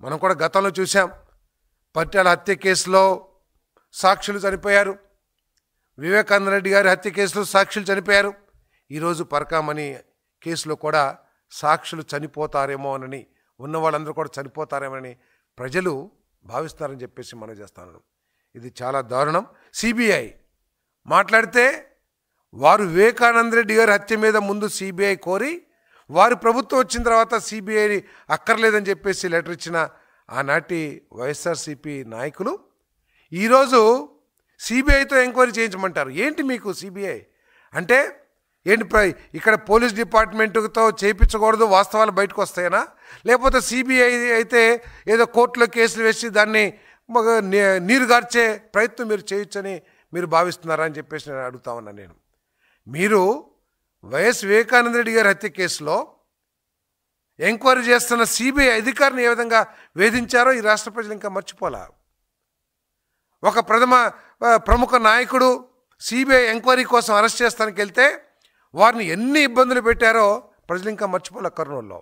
మనం కూడా గతంలో చూసాం. పట్టాల హత్య కేసులో సాక్షులు చనిపోయారు. వివేకానంద రెడ్డి గారి హత్య కేసులో సాక్షులు చనిపోయారు. ఈరోజు పరకామణి కేసులో కూడా సాక్షులు చనిపోతారేమోనని, ఉన్న వాళ్ళందరూ కూడా చనిపోతారేమోనని ప్రజలు భావిస్తారని చెప్పేసి మనం చేస్తాను. ఇది చాలా దారుణం. సిబిఐ మాట్లాడితే వారు వివేకానంద రెడ్డి గారి హత్య మీద ముందు సిబిఐ కోరి, వారి ప్రభుత్వం వచ్చిన తర్వాత సిబిఐ అక్కర్లేదని చెప్పేసి లెటర్ ఇచ్చిన ఆనాటి వైఎస్ఆర్సీపీ నాయకులు ఈరోజు సిబిఐతో ఎంక్వైరీ చేయించమంటారు. ఏంటి మీకు సిబిఐ అంటే ఏంటి? ఇక్కడ పోలీస్ డిపార్ట్మెంట్తో చేయించకూడదు, వాస్తవాలు బయటకు వస్తాయనా? లేకపోతే సిబిఐ అయితే ఏదో కోర్టులో కేసులు వేసి దాన్ని నీరుగార్చే ప్రయత్నం మీరు చేయొచ్చని మీరు భావిస్తున్నారా అని చెప్పేసి నేను అడుగుతా ఉన్నాను. నేను మీరు వైఎస్ వివేకానంద రెడ్డి గారి హత్య కేసులో ఎంక్వైరీ చేస్తున్న సిబిఐ అధికారిని ఏ విధంగా వేధించారో ఈ రాష్ట్ర ప్రజలు ఇంకా మర్చిపోలా. ఒక ప్రముఖ నాయకుడు సిబిఐ ఎంక్వైరీ కోసం అరెస్ట్ చేస్తానికి వెళ్తే వారిని ఎన్ని ఇబ్బందులు పెట్టారో ప్రజలు ఇంకా మర్చిపోలే కర్నూలులో.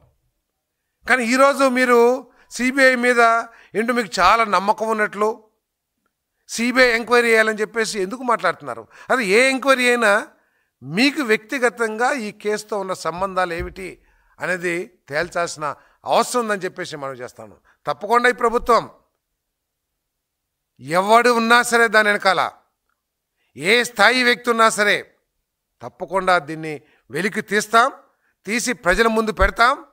కానీ ఈరోజు మీరు సిబిఐ మీద ఏంటో మీకు చాలా నమ్మకం ఉన్నట్లు సిబిఐ ఎంక్వైరీ చేయాలని చెప్పేసి ఎందుకు మాట్లాడుతున్నారు? అది ఏ ఎంక్వైరీ అయినా మీకు వ్యక్తిగతంగా ఈ కేసుతో ఉన్న సంబంధాలు ఏమిటి అనేది తేల్చాల్సిన అవసరం ఉందని చెప్పేసి మనం చేస్తాను. తప్పకుండా ఈ ప్రభుత్వం ఎవడు ఉన్నా సరే దాని వెనకాల ఏ స్థాయి వ్యక్తి ఉన్నా సరే తప్పకుండా దీన్ని వెలికి తీస్తాం, తీసి ప్రజల ముందు పెడతాం.